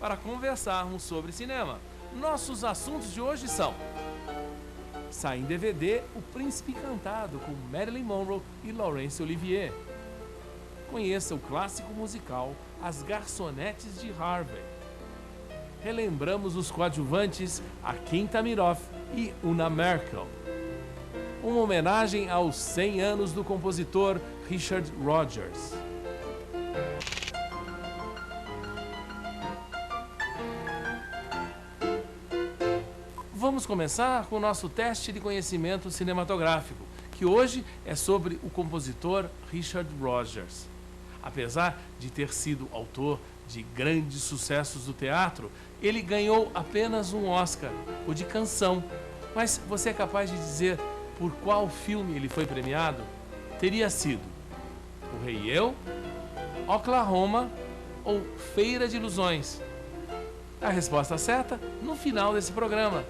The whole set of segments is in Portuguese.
para conversarmos sobre cinema. Nossos assuntos de hoje são: sai em DVD O Príncipe Encantado com Marilyn Monroe e Laurence Olivier. Conheça o clássico musical As Garçonetes de Harvey. Relembramos os coadjuvantes Akin Tamiroff e Una Merkel. Uma homenagem aos 100 anos do compositor Richard Rodgers. Vamos começar com o nosso teste de conhecimento cinematográfico, que hoje é sobre o compositor Richard Rodgers. Apesar de ter sido autor de grandes sucessos do teatro, ele ganhou apenas um Oscar, o de canção. Mas você é capaz de dizer por qual filme ele foi premiado? Teria sido O Rei e Eu, Oklahoma ou Feira de Ilusões? A resposta certa no final desse programa.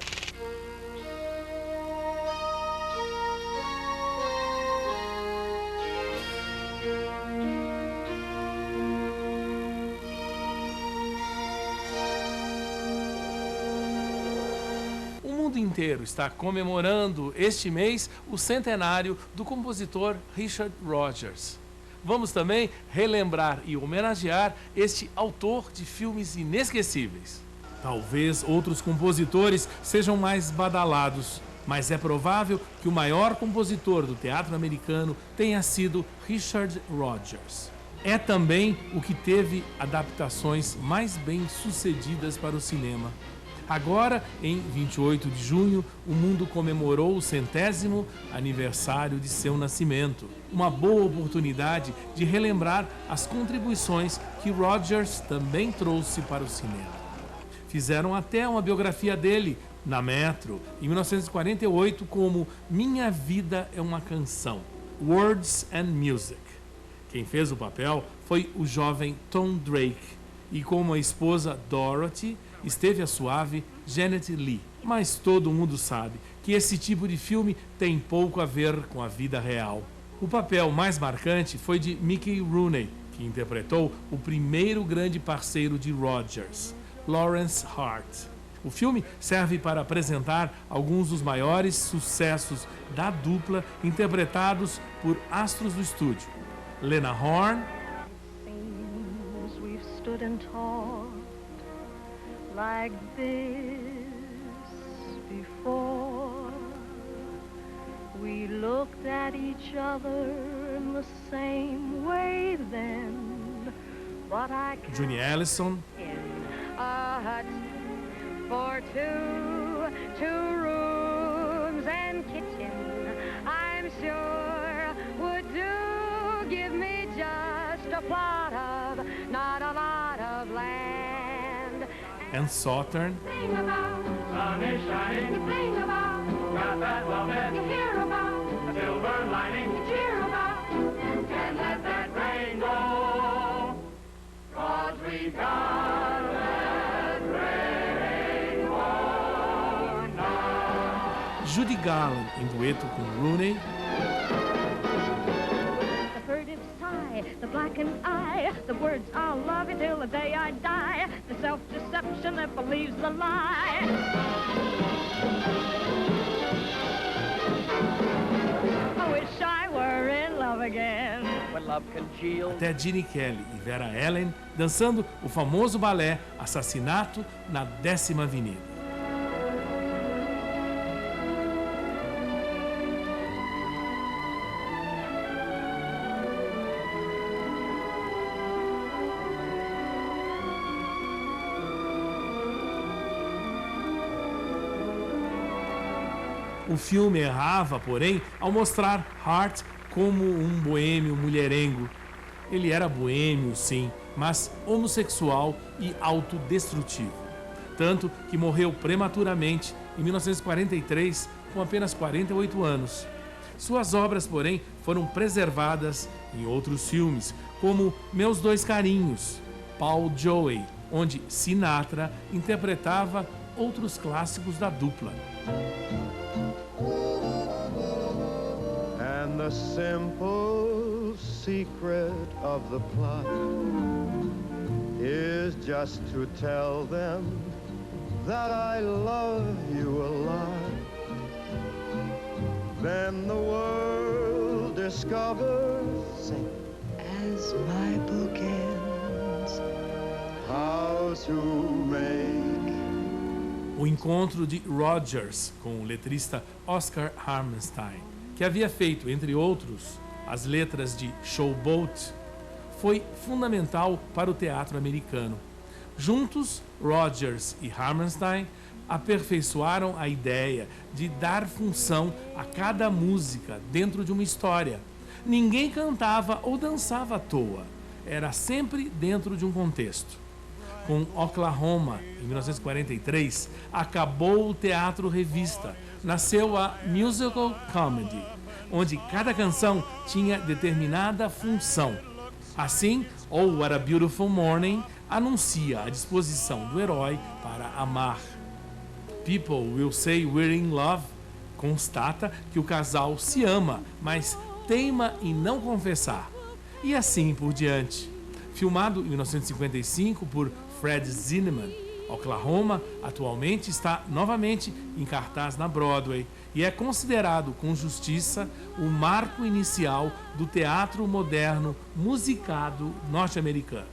O mundo inteiro está comemorando este mês o centenário do compositor Richard Rodgers. Vamos também relembrar e homenagear este autor de filmes inesquecíveis. Talvez outros compositores sejam mais badalados, mas é provável que o maior compositor do teatro americano tenha sido Richard Rodgers. É também o que teve adaptações mais bem-sucedidas para o cinema. Agora, em 28 de junho, o mundo comemorou o 100º aniversário de seu nascimento. Uma boa oportunidade de relembrar as contribuições que Rodgers também trouxe para o cinema. Fizeram até uma biografia dele na Metro, em 1948, como Minha Vida é uma Canção, Words and Music. Quem fez o papel foi o jovem Tom Drake, e como a esposa Dorothy, esteve a suave Janet Leigh. Mas todo mundo sabe que esse tipo de filme tem pouco a ver com a vida real. O papel mais marcante foi de Mickey Rooney, que interpretou o primeiro grande parceiro de Rodgers, Lawrence Hart. O filme serve para apresentar alguns dos maiores sucessos da dupla, interpretados por astros do estúdio: Lena Horne, like this before. We looked at each other in the same way then, but I can't. Johnny Allison, In a hut for two rooms and kitchen, I'm sure would do. Give me just a plot of, not a lot of land. and Sautern. Sing about, sun is shining. You sing about, got that love in. You hear about, the silver lining. You cheer about, and let that rain go. 'Cause we got that rainbow now. Judy Garland, em dueto com Rooney. The furtive sigh, the blackened eye, the words I'll love you till the day I die, the self-deception that believes the lie. I wish I were in love again. When love congeals. Até Gene Kelly e Vera Ellen dançando o famoso balé Assassinato na 10ª Avenida. O filme errava, porém, ao mostrar Hart como um boêmio mulherengo. Ele era boêmio, sim, mas homossexual e autodestrutivo. Tanto que morreu prematuramente em 1943, com apenas 48 anos. Suas obras, porém, foram preservadas em outros filmes, como Meus Dois Carinhos, Paul Joey, onde Sinatra interpretava outros clássicos da dupla. And the simple secret of the plot is just to tell them that I love you a lot. Then the world discovers, as my book ends, how to make. O encontro de Rodgers com o letrista Oscar Hammerstein, que havia feito, entre outros, as letras de Showboat, foi fundamental para o teatro americano. Juntos, Rodgers e Hammerstein aperfeiçoaram a ideia de dar função a cada música dentro de uma história. Ninguém cantava ou dançava à toa, era sempre dentro de um contexto. Com Oklahoma, em 1943, acabou o teatro revista, nasceu a musical comedy, onde cada canção tinha determinada função. Assim, Oh What a Beautiful Morning anuncia a disposição do herói para amar. People Will Say We're in Love constata que o casal se ama, mas teima em não confessar. E assim por diante. Filmado em 1955 por Fred Zinnemann, Oklahoma atualmente está novamente em cartaz na Broadway e é considerado com justiça o marco inicial do teatro moderno musicado norte-americano.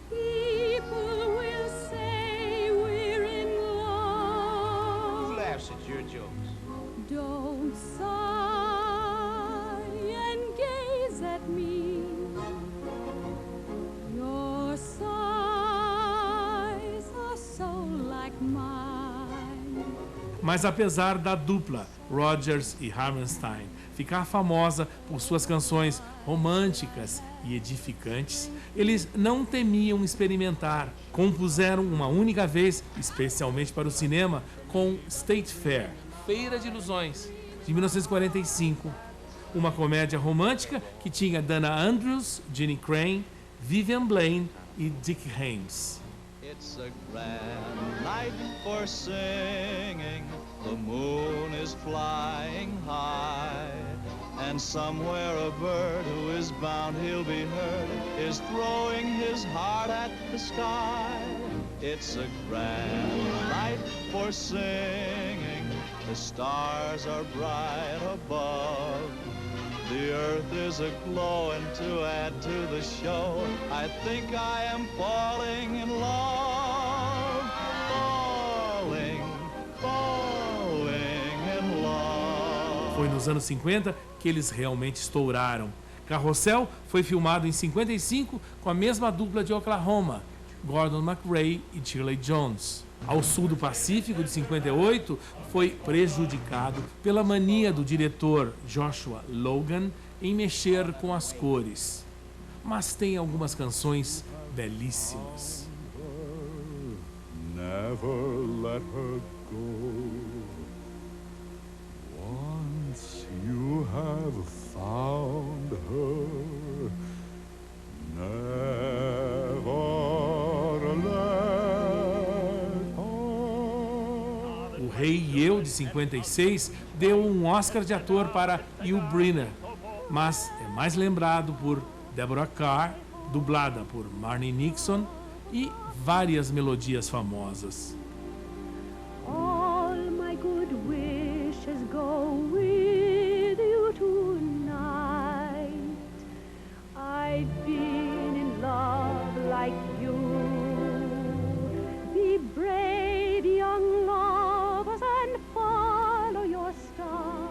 People will say we're in love. Who laughs at your jokes? Don't sigh and gaze at me. Your sighs are so like mine. Mas apesar da dupla Rodgers e Hammerstein ficar famosa por suas canções românticas e edificantes, eles não temiam experimentar. Compuseram uma única vez, especialmente para o cinema, com State Fair, Feira de Ilusões, de 1945. Uma comédia romântica que tinha Dana Andrews, Jeannie Crane, Vivian Blaine e Dick Haymes. It's a grand night for singing. The moon is flying high, and somewhere a bird who is bound he'll be heard is throwing his heart at the sky. It's a grand night for singing. The stars are bright above. The earth is aglow, and to add to the show, I think I am falling in love. Falling in love. Foi nos anos 50 que eles realmente estouraram. Carrossel foi filmado em 55 com a mesma dupla de Oklahoma, Gordon MacRae e Shirley Jones. Ao sul do Pacífico, de 58, foi prejudicado pela mania do diretor Joshua Logan em mexer com as cores. Mas tem algumas canções belíssimas. Never let her go. Once you have found her, never let her. O Rei e Eu, de 56, deu um Oscar de ator para Yul Brynner, mas é mais lembrado por Deborah Carr, dublada por Marni Nixon, e várias melodias famosas. All my good wishes go with you tonight. I've been in love like you. Be brave, young lovers, and follow your star.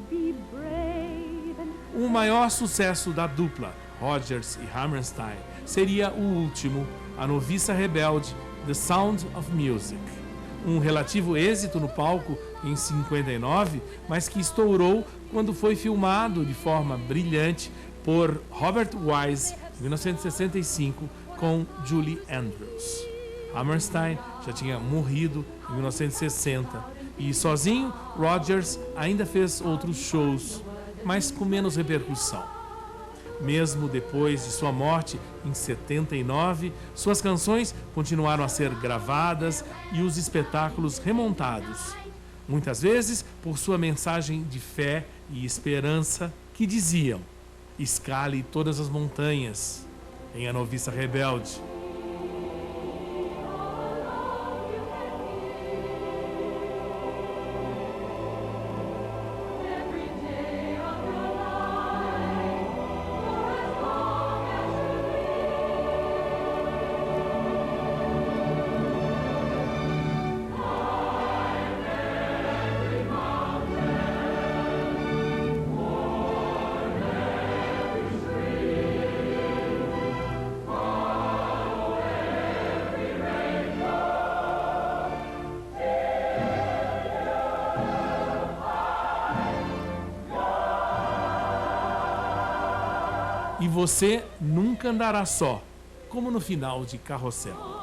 Be brave and... O maior sucesso da dupla, Rodgers e Hammerstein, seria o último, A Noviça Rebelde, The Sound of Music. Um relativo êxito no palco em 59, mas que estourou quando foi filmado de forma brilhante por Robert Wise, em 1965, com Julie Andrews. Hammerstein já tinha morrido em 1960 e, sozinho, Rodgers ainda fez outros shows, mas com menos repercussão. Mesmo depois de sua morte, em 79, suas canções continuaram a ser gravadas e os espetáculos remontados. Muitas vezes por sua mensagem de fé e esperança que diziam: escale todas as montanhas em A Noviça Rebelde. e você nunca andará só, como no final de Carrossel.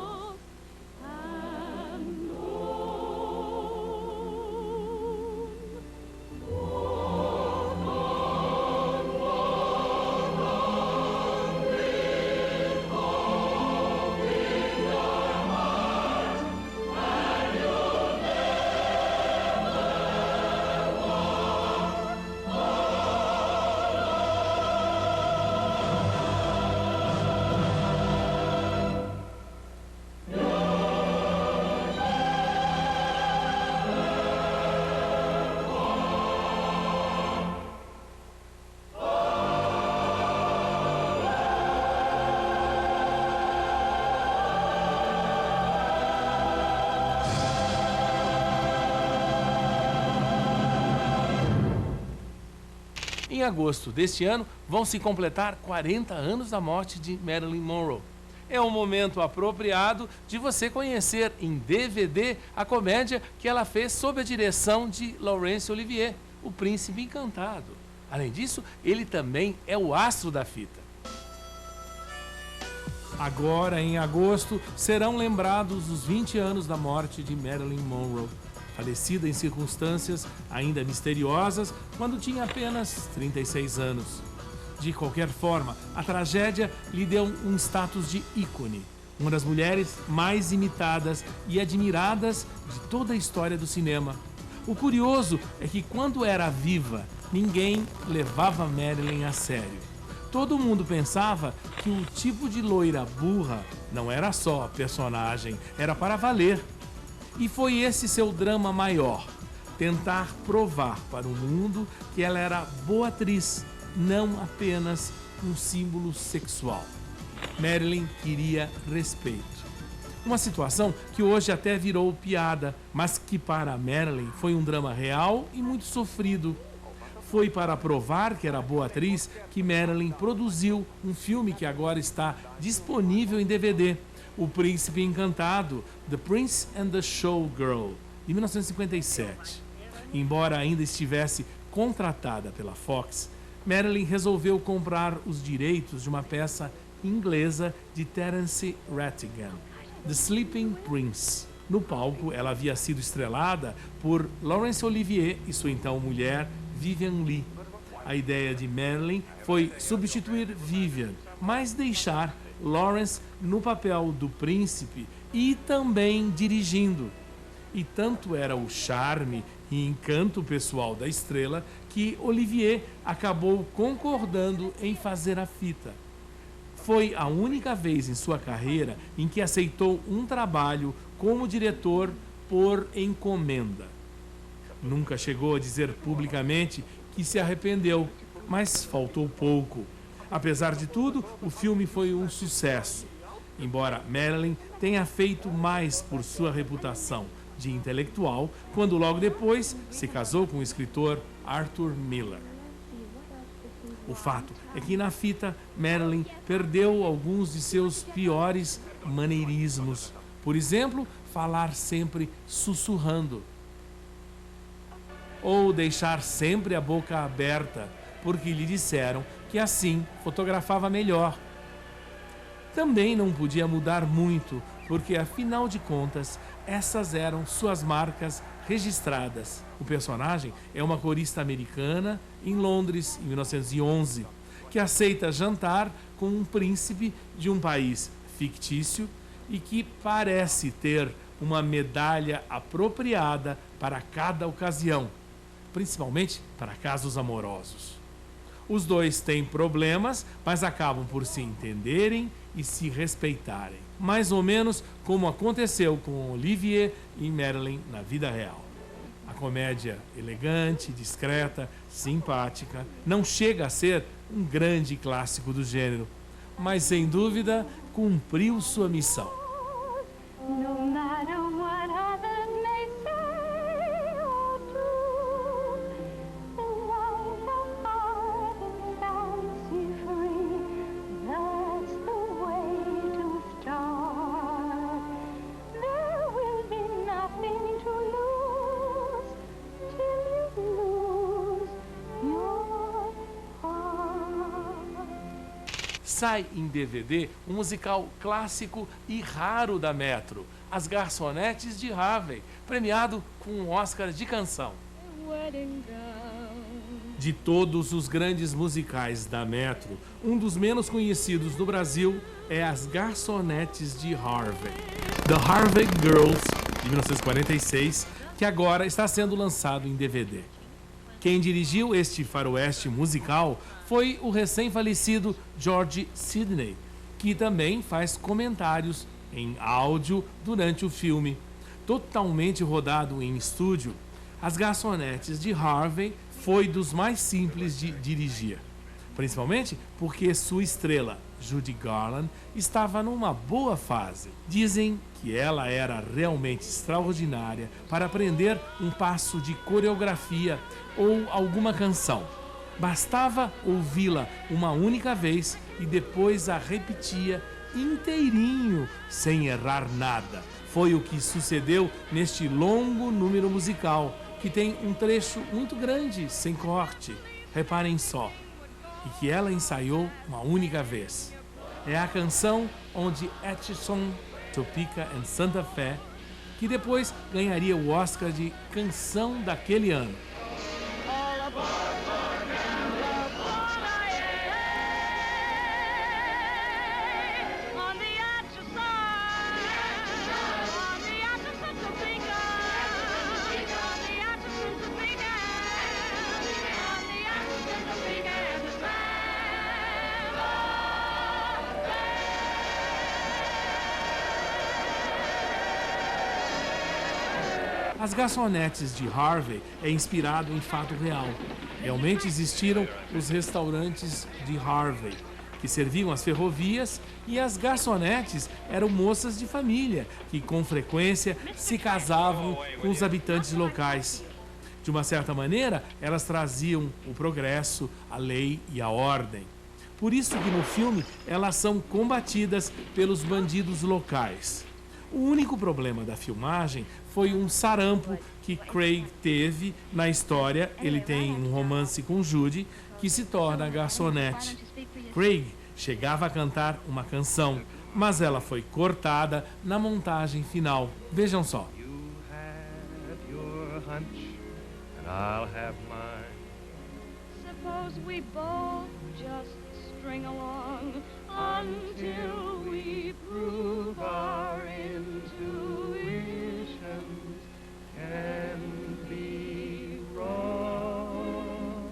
Em agosto deste ano, vão se completar 40 anos da morte de Marilyn Monroe. É um momento apropriado de você conhecer em DVD a comédia que ela fez sob a direção de Laurence Olivier, O Príncipe Encantado. Além disso, ele também é o astro da fita. Agora, em agosto, serão lembrados os 20 anos da morte de Marilyn Monroe, falecida em circunstâncias ainda misteriosas quando tinha apenas 36 anos. De qualquer forma, a tragédia lhe deu um status de ícone, uma das mulheres mais imitadas e admiradas de toda a história do cinema. O curioso é que quando era viva, ninguém levava Marilyn a sério. Todo mundo pensava que o tipo de loira burra não era só personagem, era para valer. E foi esse seu drama maior, tentar provar para o mundo que ela era boa atriz, não apenas um símbolo sexual. Marilyn queria respeito. Uma situação que hoje até virou piada, mas que para Marilyn foi um drama real e muito sofrido. Foi para provar que era boa atriz que Marilyn produziu um filme que agora está disponível em DVD. O Príncipe Encantado, The Prince and the Showgirl, de 1957. Embora ainda estivesse contratada pela Fox, Marilyn resolveu comprar os direitos de uma peça inglesa de Terence Rattigan, The Sleeping Prince. No palco, ela havia sido estrelada por Laurence Olivier e sua então mulher, Vivien Leigh. A ideia de Marilyn foi substituir Vivien, mas deixar Laurence no papel do príncipe e também dirigindo. E tanto era o charme e encanto pessoal da estrela que Olivier acabou concordando em fazer a fita. Foi a única vez em sua carreira em que aceitou um trabalho como diretor por encomenda. Nunca chegou a dizer publicamente que se arrependeu, mas faltou pouco. Apesar de tudo, o filme foi um sucesso. Embora Marilyn tenha feito mais por sua reputação de intelectual, quando logo depois se casou com o escritor Arthur Miller. O fato é que na fita, Marilyn perdeu alguns de seus piores maneirismos. Por exemplo, falar sempre sussurrando. Ou deixar sempre a boca aberta, porque lhe disseram que assim fotografava melhor. Também não podia mudar muito, porque afinal de contas, essas eram suas marcas registradas. O personagem é uma corista americana em Londres, em 1911, que aceita jantar com um príncipe de um país fictício e que parece ter uma medalha apropriada para cada ocasião, principalmente para casos amorosos. Os dois têm problemas, mas acabam por se entenderem e se respeitarem. Mais ou menos como aconteceu com Olivier e Marilyn na vida real. A comédia elegante, discreta, simpática, não chega a ser um grande clássico do gênero, mas sem dúvida cumpriu sua missão. No matter what others may say or do, love the heart and fancy free, that's the way to start. There will be nothing to lose till you lose your heart. sai em DVD um musical clássico e raro da Metro, As Garçonetes de Harvey, premiado com um Oscar de canção. De todos os grandes musicais da Metro, um dos menos conhecidos no Brasil é As Garçonetes de Harvey, The Harvey Girls, de 1946, que agora está sendo lançado em DVD. Quem dirigiu este faroeste musical foi o recém-falecido George Sidney, que também faz comentários em áudio durante o filme. Totalmente rodado em estúdio, As Garçonetes de Harvey foi dos mais simples de dirigir, principalmente porque sua estrela, Judy Garland, estava numa boa fase. Dizem que ela era realmente extraordinária para aprender um passo de coreografia ou alguma canção. Bastava ouvi-la uma única vez e depois a repetia inteirinho, sem errar nada. Foi o que sucedeu neste longo número musical, que tem um trecho muito grande, sem corte. Reparem só. E que ela ensaiou uma única vez. É a canção onde Atchison, Topeka and Santa Fe, que depois ganharia o Oscar de Canção daquele ano. As Garçonetes de Harvey é inspirado em fato real. Realmente existiram os restaurantes de Harvey, que serviam as ferrovias, e as garçonetes eram moças de família, que com frequência se casavam com os habitantes locais. De uma certa maneira, elas traziam o progresso, a lei e a ordem. Por isso que no filme elas são combatidas pelos bandidos locais. O único problema da filmagem foi um sarampo que Craig teve na história. Ele tem um romance com Judy, que se torna garçonete. Craig chegava a cantar uma canção, mas ela foi cortada na montagem final. Vejam só. You have your hunch, and I'll have mine. Suppose we both just string along until we prove our Intuitions can be wrong.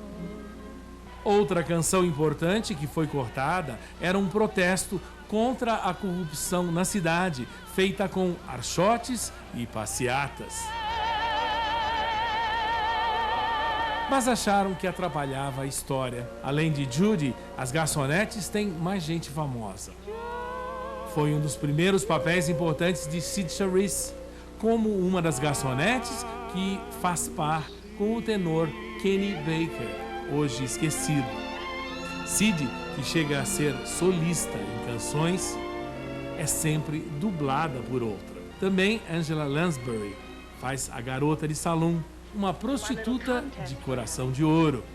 Outra canção importante que foi cortada era um protesto contra a corrupção na cidade, feita com archotes e passeatas. Mas acharam que atrapalhava a história. Além de Judy, as garçonetes têm mais gente famosa. Foi um dos primeiros papéis importantes de Cyd Charisse, como uma das garçonetes que faz par com o tenor Kenny Baker, hoje esquecido. Cyd, que chega a ser solista em canções, é sempre dublada por outra. Também Angela Lansbury faz a garota de salão, uma prostituta de coração de ouro.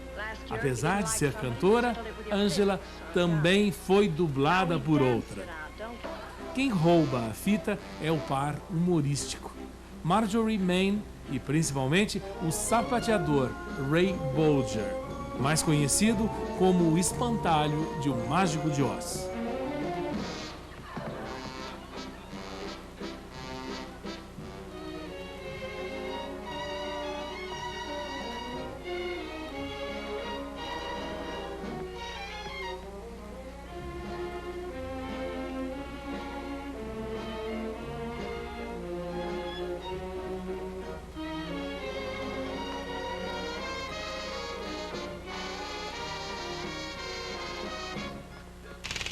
Apesar de ser cantora, Angela também foi dublada por outra. Quem rouba a fita é o par humorístico, Marjorie Main e principalmente o sapateador Ray Bolger, mais conhecido como o espantalho de O Mágico de Oz.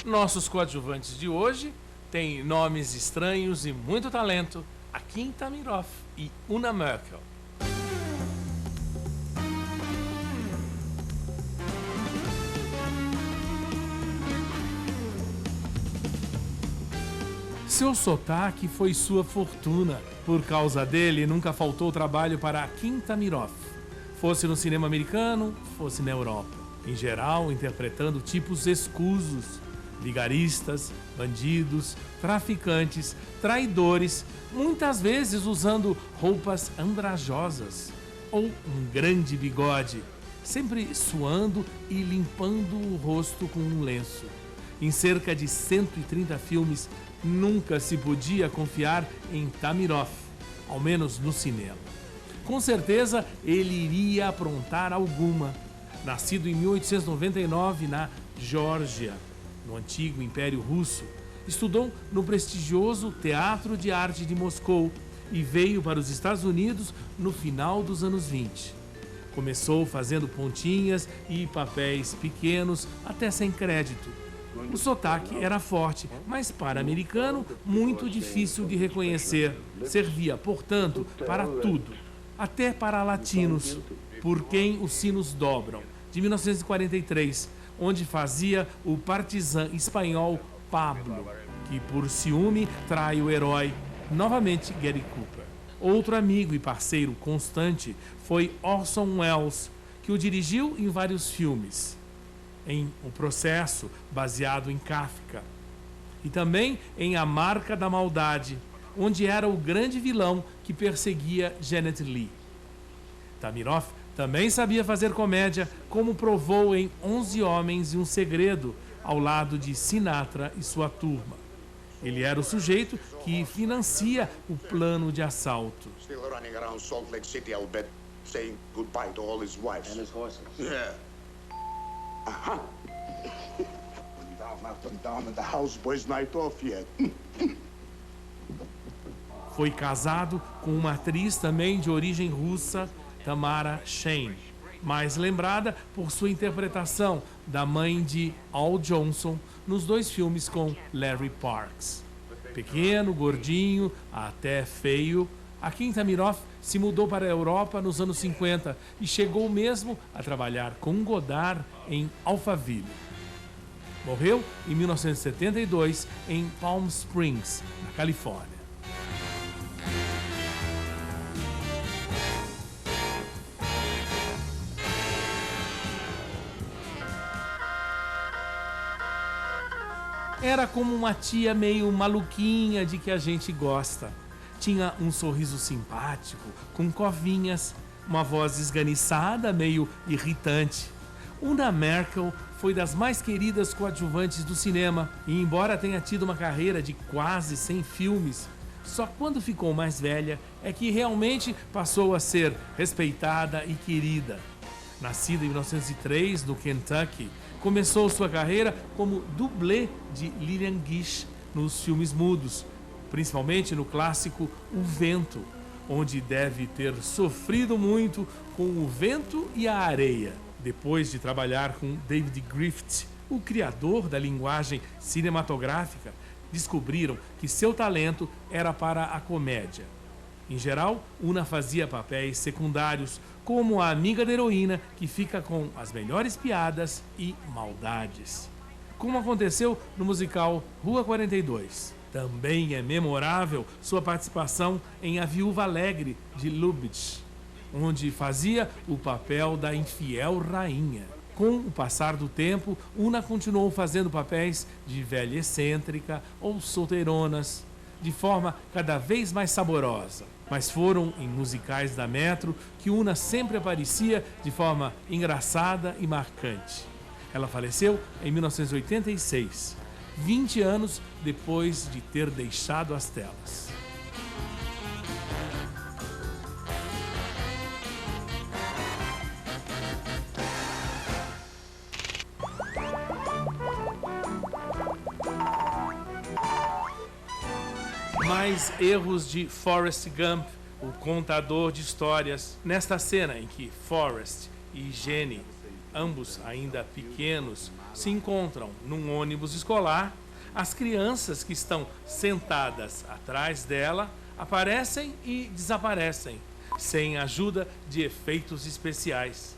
Nossos coadjuvantes de hoje têm nomes estranhos e muito talento: Akin Tamiroff e Una Merkel. Seu sotaque foi sua fortuna. Por causa dele, nunca faltou trabalho para Akin Tamiroff, fosse no cinema americano, fosse na Europa. Em geral, interpretando tipos escusos. Vigaristas, bandidos, traficantes, traidores, muitas vezes usando roupas andrajosas ou um grande bigode, sempre suando e limpando o rosto com um lenço. Em cerca de 130 filmes, nunca se podia confiar em Tamirov, ao menos no cinema. Com certeza, ele iria aprontar alguma. Nascido em 1899 na Geórgia, no antigo Império Russo, estudou no prestigioso Teatro de Arte de Moscou e veio para os Estados Unidos no final dos anos 20. Começou fazendo pontinhas e papéis pequenos, até sem crédito. O sotaque era forte, mas para americano muito difícil de reconhecer. Servia, portanto, para tudo, até para latinos, Por Quem os Sinos Dobram, de 1943, onde fazia o partizan espanhol Pablo, que por ciúme trai o herói, novamente Gary Cooper. Outro amigo e parceiro constante foi Orson Welles, que o dirigiu em vários filmes, em O Processo, baseado em Kafka, e também em A Marca da Maldade, onde era o grande vilão que perseguia Janet Leigh. Tamirov também sabia fazer comédia, como provou em 11 Homens e um Segredo, ao lado de Sinatra e sua turma. Ele era o sujeito que financia o plano de assalto. Still running around Salt Lake City, I'll bet, saying goodbye to all his wives. And his horses. Yeah. Uh-huh. Nothing down in the houseboy's night off yet. Foi casado com uma atriz também de origem russa, Tamara Shane, mais lembrada por sua interpretação da mãe de Al Johnson nos 2 filmes com Larry Parks. Pequeno, gordinho, até feio, Akim Tamirov se mudou para a Europa nos anos 50 e chegou mesmo a trabalhar com Godard em Alphaville. Morreu em 1972 em Palm Springs, na Califórnia. Era como uma tia meio maluquinha de que a gente gosta. Tinha um sorriso simpático, com covinhas, uma voz esganiçada, meio irritante. Una Merkel foi das mais queridas coadjuvantes do cinema e, embora tenha tido uma carreira de quase 100 filmes, só quando ficou mais velha é que realmente passou a ser respeitada e querida. Nascida em 1903 no Kentucky, começou sua carreira como dublê de Lillian Gish nos filmes mudos, principalmente no clássico O Vento, onde deve ter sofrido muito com o vento e a areia. Depois de trabalhar com David Griffith, o criador da linguagem cinematográfica, descobriram que seu talento era para a comédia. Em geral, Una fazia papéis secundários, como a amiga da heroína que fica com as melhores piadas e maldades. Como aconteceu no musical Rua 42. Também é memorável sua participação em A Viúva Alegre, de Lubitsch, onde fazia o papel da infiel rainha. Com o passar do tempo, Una continuou fazendo papéis de velha excêntrica ou solteironas, de forma cada vez mais saborosa. Mas foram em musicais da Metro que Una sempre aparecia de forma engraçada e marcante. Ela faleceu em 1986, 20 anos depois de ter deixado as telas. Mais erros de Forrest Gump, o contador de histórias, nesta cena em que Forrest e Jenny, ambos ainda pequenos, se encontram num ônibus escolar. As crianças que estão sentadas atrás dela aparecem e desaparecem, sem ajuda de efeitos especiais.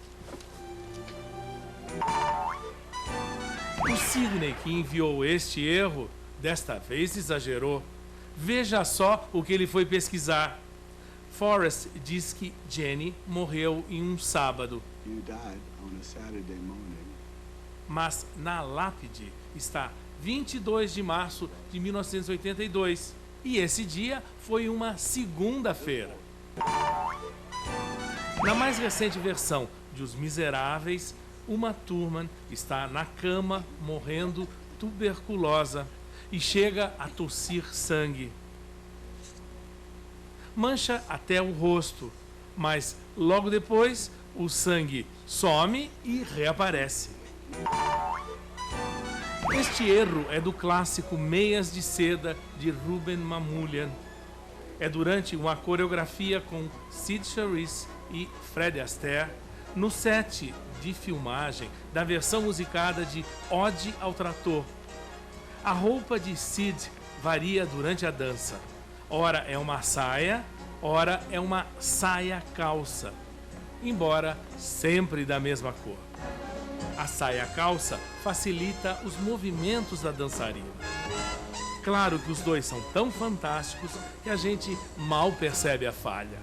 O Sidney, que enviou este erro, desta vez exagerou. Veja só o que ele foi pesquisar. Forrest diz que Jenny morreu em um sábado. You died on a Saturday morning. Mas na lápide está 22 de março de 1982. E esse dia foi uma segunda-feira. Na mais recente versão de Os Miseráveis, Uma Thurman está na cama morrendo tuberculosa e chega a tossir sangue. Mancha até o rosto, mas logo depois o sangue some e reaparece. Este erro é do clássico Meias de Seda de Rouben Mamoulian. É durante uma coreografia com Sid Charisse e Fred Astaire no set de filmagem da versão musicada de Ode ao Trator. A roupa de Sid varia durante a dança. Ora é uma saia, ora é uma saia-calça, embora sempre da mesma cor. A saia-calça facilita os movimentos da dançarina. Claro que os dois são tão fantásticos que a gente mal percebe a falha.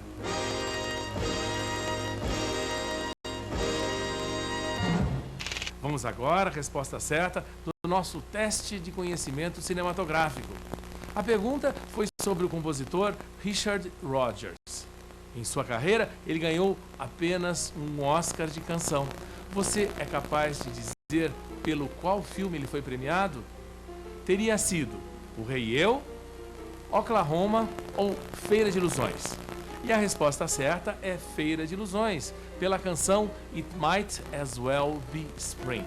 Vamos agora à resposta certa do nosso teste de conhecimento cinematográfico. A pergunta foi sobre o compositor Richard Rodgers. Em sua carreira, ele ganhou apenas um Oscar de canção. Você é capaz de dizer pelo qual filme ele foi premiado? Teria sido O Rei e Eu, Oklahoma ou Feira de Ilusões? E a resposta certa é Feira de Ilusões, pela canção It Might As Well Be Spring.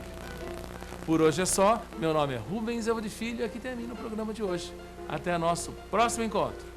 Por hoje é só. Meu nome é Rubens Elvo de Filho e aqui termina o programa de hoje. Até nosso próximo encontro.